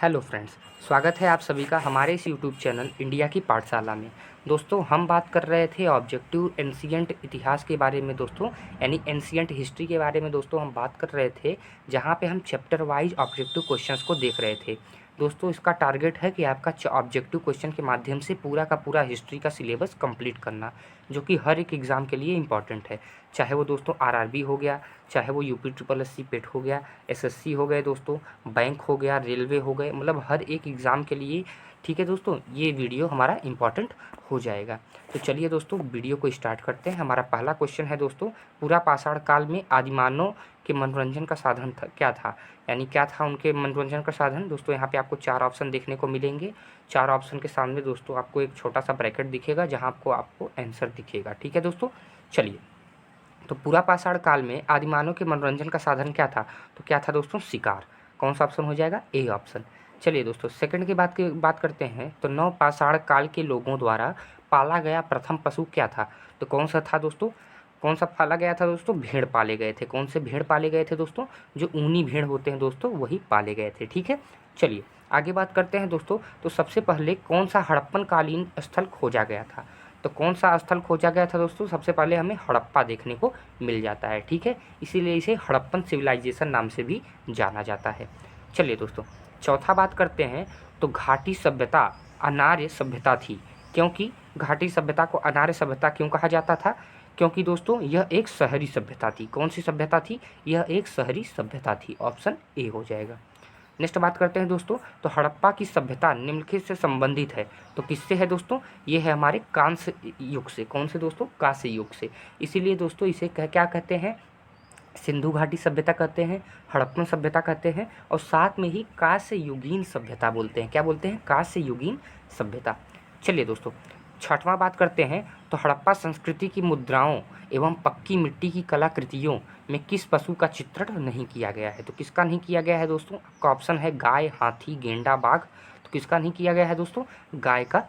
Hello friends, स्वागत है आप सभी का हमारे इस यूट्यूब चैनल इंडिया की पाठशाला में। दोस्तों, हम बात कर रहे थे ऑब्जेक्टिव एंशिएंट इतिहास के बारे में दोस्तों, यानी एंशिएंट हिस्ट्री के बारे में दोस्तों हम बात कर रहे थे, जहां पे हम चैप्टर वाइज ऑब्जेक्टिव क्वेश्चंस को देख रहे थे। दोस्तों, इसका टारगेट है कि आपका ऑब्जेक्टिव क्वेश्चन के माध्यम से पूरा का पूरा हिस्ट्री का सिलेबस कंप्लीट करना, जो कि हर एक एग्ज़ाम के लिए इंपॉर्टेंट है। चाहे वो दोस्तों आरआरबी हो गया, चाहे वो यूपी ट्रिपल एससी पेट हो गया, एसएससी हो गए दोस्तों, बैंक हो गया, रेलवे हो गए, मतलब हर एक एग्ज़ाम के लिए। ठीक है दोस्तों, ये वीडियो हमारा इम्पॉर्टेंट हो जाएगा। तो चलिए दोस्तों, वीडियो को स्टार्ट करते हैं। हमारा पहला क्वेश्चन है दोस्तों, पूरा पाषाण काल में आदिमानव के मनोरंजन का साधन क्या था, यानी क्या था उनके मनोरंजन का साधन। दोस्तों, यहाँ पे आपको 4 ऑप्शन देखने को मिलेंगे। 4 ऑप्शन के सामने दोस्तों आपको एक छोटा सा ब्रैकेट दिखेगा, जहाँ आपको आंसर दिखेगा। ठीक है दोस्तों, चलिए। तो पूरा पाषाण काल में आदिमानव के मनोरंजन का साधन क्या था, तो क्या था दोस्तों, शिकार। कौन सा ऑप्शन हो जाएगा, ए ऑप्शन। चलिए दोस्तों, सेकंड की बात करते हैं। तो नव पाषाण काल के लोगों द्वारा पाला गया प्रथम पशु क्या था, तो कौन सा था दोस्तों, कौन सा पाला गया था दोस्तों, भेड़ पाले गए थे। कौन से भेड़ पाले गए थे दोस्तों, जो ऊनी भेड़ होते हैं दोस्तों, वही पाले गए थे। ठीक है, चलिए आगे बात करते हैं दोस्तों। तो सबसे पहले कौन सा हड़प्पन कालीन स्थल खोजा गया था, तो कौन सा स्थल खोजा गया था दोस्तों, सबसे पहले हमें हड़प्पा देखने को मिल जाता है। ठीक है, इसीलिए इसे हड़प्पन सिविलाइजेशन नाम से भी जाना जाता है। चलिए दोस्तों, चौथा बात करते हैं। तो घाटी सभ्यता अनार्य सभ्यता थी, क्योंकि घाटी सभ्यता को अनार्य सभ्यता क्यों कहा जाता था, क्योंकि दोस्तों यह एक शहरी सभ्यता थी। कौन सी सभ्यता थी, यह एक शहरी सभ्यता थी। ऑप्शन ए हो जाएगा। नेक्स्ट बात करते हैं दोस्तों। तो हड़प्पा की सभ्यता निम्नलिखित से संबंधित है, तो किससे है दोस्तों, ये है हमारे कांस्य युग से। कौन से दोस्तों, कांस्य युग से। इसीलिए दोस्तों इसे क्या कहते हैं, सिंधु घाटी सभ्यता कहते हैं, हड़प्पन सभ्यता कहते हैं, और साथ में ही कांस्य युगीन सभ्यता बोलते हैं। क्या बोलते हैं, कांस्य युगीन सभ्यता। चलिए दोस्तों, छठवां बात करते हैं। तो हड़प्पा संस्कृति की मुद्राओं एवं पक्की मिट्टी की कलाकृतियों में किस पशु का चित्रण नहीं किया गया है, तो किसका नहीं किया गया है दोस्तों, आपका ऑप्शन है गाय, हाथी, गेंडा, बाघ। तो किसका नहीं किया गया है दोस्तों, गाय का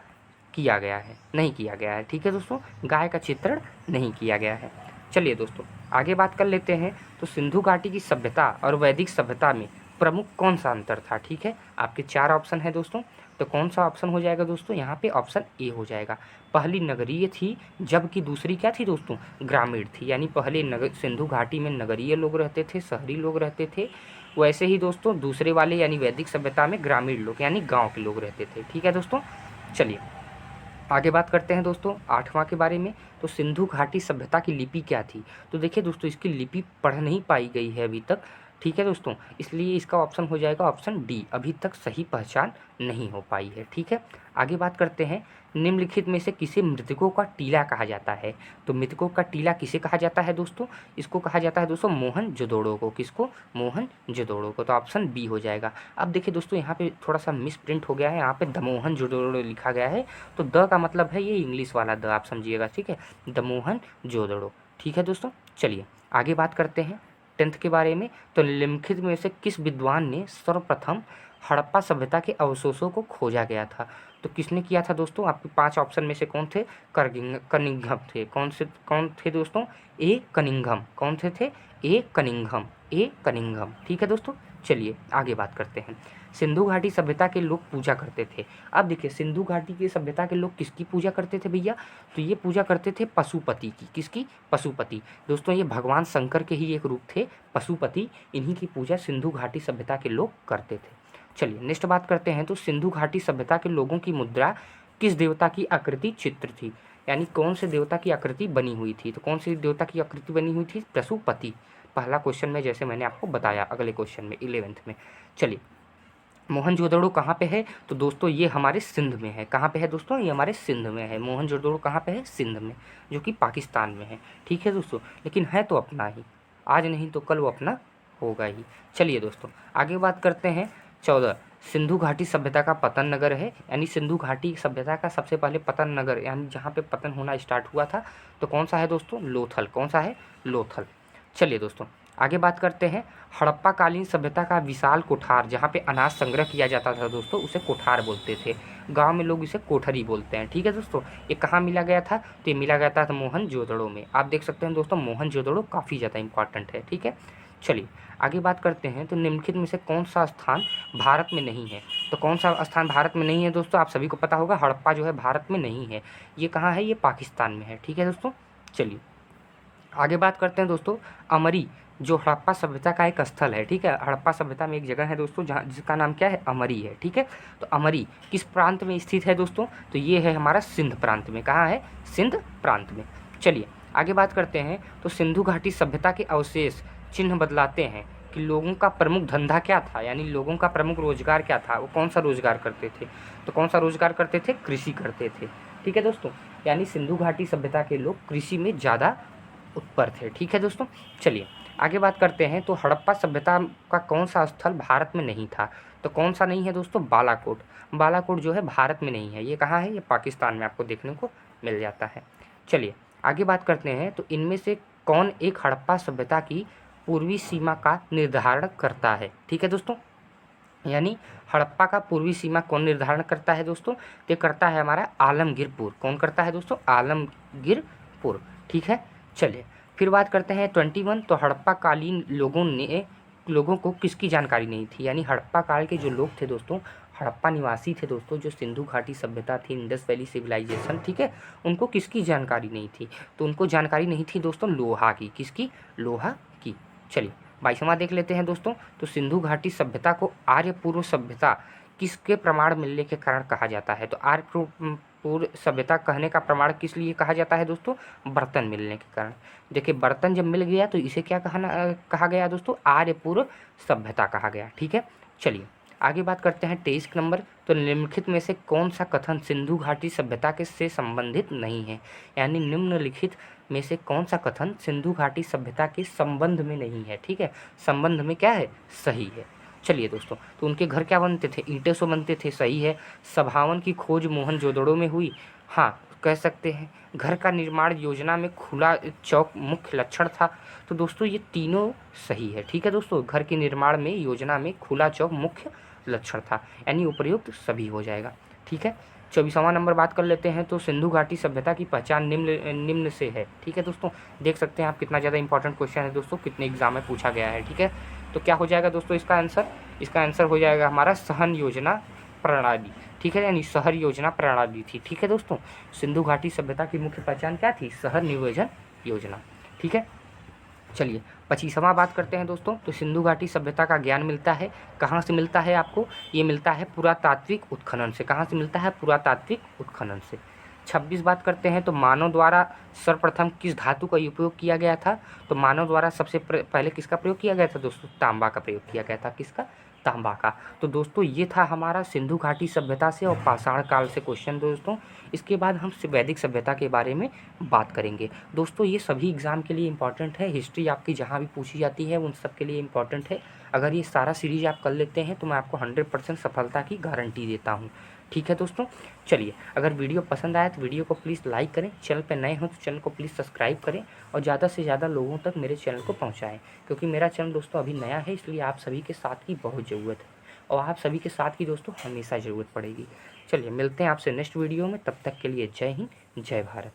किया गया है, नहीं किया गया है। ठीक है दोस्तों, गाय का चित्रण नहीं किया गया है। चलिए दोस्तों, आगे बात कर लेते हैं। तो सिंधु घाटी की सभ्यता और वैदिक सभ्यता में प्रमुख कौन सा अंतर था। ठीक है, आपके 4 ऑप्शन है दोस्तों। तो कौन सा ऑप्शन हो जाएगा दोस्तों, यहाँ पे ऑप्शन ए हो जाएगा। पहली नगरीय थी, जबकि दूसरी क्या थी दोस्तों, ग्रामीण थी। यानी पहले सिंधु घाटी में नगरीय लोग रहते थे, शहरी लोग रहते थे। वैसे ही दोस्तों दूसरे वाले यानी वैदिक सभ्यता में ग्रामीण लोग यानी गाँव के लोग रहते थे। ठीक है दोस्तों, चलिए आगे बात करते हैं दोस्तों आठवां के बारे में। तो सिंधु घाटी सभ्यता की लिपि क्या थी, तो देखिए दोस्तों इसकी लिपि पढ़ नहीं पाई गई है अभी तक। ठीक है दोस्तों, इसलिए इसका ऑप्शन हो जाएगा ऑप्शन डी, अभी तक सही पहचान नहीं हो पाई है। ठीक है, आगे बात करते हैं। निम्नलिखित में से किसे मृतकों का टीला कहा जाता है, तो मृतकों का टीला किसे कहा जाता है दोस्तों, इसको कहा जाता है दोस्तों मोहनजोदड़ो को। किसको, मोहनजोदड़ो को। तो ऑप्शन बी हो जाएगा। अब देखिए दोस्तों, यहाँ पे थोड़ा सा मिस प्रिंट हो गया है, यहाँ पे द मोहनजोदड़ो लिखा गया है। तो द का मतलब है ये इंग्लिश वाला द, आप समझिएगा। ठीक है, द मोहनजोदड़ो। ठीक है दोस्तों, चलिए आगे बात करते हैं 10th के बारे में। तो निम्नलिखित में से किस विद्वान ने सर्वप्रथम हड़प्पा सभ्यता के अवशेषों को खोजा गया था, तो किसने किया था दोस्तों, आपके 5 ऑप्शन में से कौन थे, कनिंघम थे। कौन थे दोस्तों, ए कनिंघम। कौन थे, ए कनिंघम, ए कनिंघम। ठीक है दोस्तों, चलिए आगे बात करते हैं। सिंधु घाटी सभ्यता के लोग पूजा करते थे। अब देखिए सिंधु घाटी की सभ्यता के लोग किसकी पूजा करते थे भैया, तो ये पूजा करते थे पशुपति की। किसकी, पशुपति। दोस्तों ये भगवान शंकर के ही एक रूप थे पशुपति, इन्हीं की पूजा सिंधु घाटी सभ्यता के लोग करते थे। चलिए नेक्स्ट बात करते हैं। तो सिंधु घाटी सभ्यता के लोगों की मुद्रा किस देवता की आकृति चित्र थी, यानी कौन से देवता की आकृति बनी हुई थी, तो कौन सी देवता की आकृति बनी हुई थी, पशुपति। पहला क्वेश्चन में जैसे मैंने आपको बताया, अगले क्वेश्चन में 11th में। चलिए मोहनजोदड़ो कहाँ पे है, तो दोस्तों ये हमारे सिंध में है। कहाँ पे है दोस्तों, ये हमारे सिंध में है। मोहनजोदड़ो कहाँ पे है, सिंध में, जो कि पाकिस्तान में है। ठीक है दोस्तों, लेकिन है तो अपना ही, आज नहीं तो कल वो अपना होगा ही। चलिए दोस्तों आगे बात करते हैं। 14 सिंधु घाटी सभ्यता का पतन नगर है, यानी सिंधु घाटी सभ्यता का सबसे पहले पतन नगर यानी जहाँ पे पतन होना स्टार्ट हुआ था, तो कौन सा है दोस्तों, लोथल। कौन सा है, लोथल। चलिए दोस्तों आगे बात करते हैं। हड़प्पा कालीन सभ्यता का विशाल कोठार जहाँ पे अनाज संग्रह किया जाता था दोस्तों, उसे कोठार बोलते थे। गांव में लोग इसे कोठरी बोलते हैं। ठीक है दोस्तों, ये कहाँ मिला गया था, तो ये मिला गया था मोहनजोदड़ो में। आप देख सकते हैं दोस्तों मोहनजोदड़ो काफ़ी ज़्यादा इंपॉर्टेंट है। ठीक है, चलिए आगे बात करते हैं, तो निम्नलिखित में से कौन सा स्थान भारत में नहीं है? तो कौन सा स्थान भारत में नहीं है दोस्तों? आप सभी को पता होगा, हड़प्पा जो है भारत में नहीं है। ये कहाँ है? ये पाकिस्तान में है। ठीक है दोस्तों। चलिए आगे बात करते हैं दोस्तों, अमरी जो हड़प्पा सभ्यता का एक स्थल है। ठीक है, हड़प्पा सभ्यता में एक जगह है दोस्तों जहाँ जिसका नाम क्या है? अमरी है। ठीक है, तो अमरी किस प्रांत में स्थित है दोस्तों? तो ये है हमारा सिंध प्रांत में। कहाँ है? सिंध प्रांत में। चलिए आगे बात करते हैं, तो सिंधु घाटी सभ्यता के अवशेष चिन्ह बतलाते हैं कि लोगों का प्रमुख धंधा क्या था, यानी लोगों का प्रमुख रोजगार क्या था, वो कौन सा रोजगार करते थे? तो कौन सा रोजगार करते थे? कृषि करते थे। ठीक है दोस्तों, यानी सिंधु घाटी सभ्यता के लोग कृषि में ज़्यादा उत्पर थे। ठीक है दोस्तों। चलिए आगे बात करते हैं, तो हड़प्पा सभ्यता का कौन सा स्थल भारत में नहीं था? तो कौन सा नहीं है दोस्तों? बालाकोट। बालाकोट जो है भारत में नहीं है। ये कहाँ है? ये पाकिस्तान में आपको देखने को मिल जाता है। चलिए आगे बात करते हैं, तो इनमें से कौन एक हड़प्पा सभ्यता की पूर्वी सीमा का निर्धारण करता है? ठीक है दोस्तों, यानी हड़प्पा का पूर्वी सीमा कौन निर्धारण करता है दोस्तों? ये करता है हमारा आलमगीरपुर। कौन करता है दोस्तों? आलमगीरपुर। ठीक है। चलिए फिर बात करते हैं 21, तो हड़प्पा कालीन लोगों को किसकी जानकारी नहीं थी? यानी हड़प्पा काल के जो लोग थे दोस्तों, हड़प्पा निवासी थे दोस्तों, जो सिंधु घाटी सभ्यता थी, इंडस वैली सिविलाइजेशन, ठीक है, उनको किसकी जानकारी नहीं थी? तो उनको जानकारी नहीं थी दोस्तों लोहा की। किसकी? लोहा की। चलिए 22वां देख लेते हैं दोस्तों, तो सिंधु घाटी सभ्यता को आर्य पूर्व सभ्यता किसके प्रमाण मिलने के कारण कहा जाता है? तो आर्य पूर्व सभ्यता कहने का प्रमाण किस लिए कहा जाता है दोस्तों? बर्तन मिलने के कारण। देखिए बर्तन जब मिल गया तो इसे क्या कहा गया दोस्तों? आर्य पूर्व सभ्यता कहा गया। ठीक है। चलिए आगे बात करते हैं 23 नंबर, तो निम्नलिखित में से कौन सा कथन सिंधु घाटी सभ्यता के से संबंधित नहीं है? यानी निम्नलिखित में से कौन सा कथन सिंधु घाटी सभ्यता के संबंध में नहीं है? ठीक है, संबंध में क्या है? सही है। चलिए दोस्तों, तो उनके घर क्या बनते थे? ईंटें से बनते थे। सही है। सभावन की खोज मोहनजोदड़ो में हुई। हाँ, कह सकते हैं। घर का निर्माण योजना में खुला चौक मुख्य लक्षण था। तो दोस्तों ये तीनों सही है। ठीक है दोस्तों, घर के निर्माण में योजना में खुला चौक मुख्य लक्षण था, यानी उपयुक्त सभी हो जाएगा। ठीक है। 24वां नंबर बात कर लेते हैं, तो सिंधु घाटी सभ्यता की पहचान निम्न से है। ठीक है दोस्तों, देख सकते हैं आप कितना ज़्यादा इंपॉर्टेंट क्वेश्चन है दोस्तों, कितने एग्जाम में पूछा गया है। ठीक है, तो क्या हो जाएगा दोस्तों इसका आंसर? इसका आंसर हो जाएगा हमारा सहन योजना प्रणाली। ठीक है, यानी शहर योजना प्रणाली थी। ठीक है दोस्तों, सिंधु घाटी सभ्यता की मुख्य पहचान क्या थी? शहर नियोजन योजना। ठीक है। चलिए 25वां बात करते हैं दोस्तों, तो सिंधु घाटी सभ्यता का ज्ञान मिलता है कहाँ से? मिलता है आपको, ये मिलता है पुरातात्विक उत्खनन से। कहाँ से मिलता है? पुरातात्विक उत्खनन से। 26 बात करते हैं, तो मानव द्वारा सर्वप्रथम किस धातु का उपयोग किया गया था? तो मानव द्वारा सबसे पहले किसका प्रयोग किया गया था दोस्तों? तांबा का प्रयोग किया गया था। किसका? तांबा का। तो दोस्तों ये था हमारा सिंधु घाटी सभ्यता से और पाषाण काल से क्वेश्चन दोस्तों। इसके बाद हम वैदिक सभ्यता के बारे में बात करेंगे दोस्तों। ये सभी एग्ज़ाम के लिए इंपॉर्टेंट है। हिस्ट्री आपकी जहाँ भी पूछी जाती है उन सब के लिए इंपॉर्टेंट है। अगर ये सारा सीरीज आप कर लेते हैं तो मैं आपको 100% सफलता की गारंटी देता हूँ। ठीक है दोस्तों। चलिए अगर वीडियो पसंद आया तो वीडियो को प्लीज़ लाइक करें, चैनल पर नए हो तो चैनल को प्लीज़ सब्सक्राइब करें और ज़्यादा से ज़्यादा लोगों तक मेरे चैनल को पहुँचाएँ, क्योंकि मेरा चैनल दोस्तों अभी नया है, इसलिए आप सभी के साथ की बहुत ज़रूरत है और आप सभी के साथ की दोस्तों हमेशा ज़रूरत पड़ेगी। चलिए मिलते हैं आपसे नेक्स्ट वीडियो में, तब तक के लिए जय हिंद, जय भारत।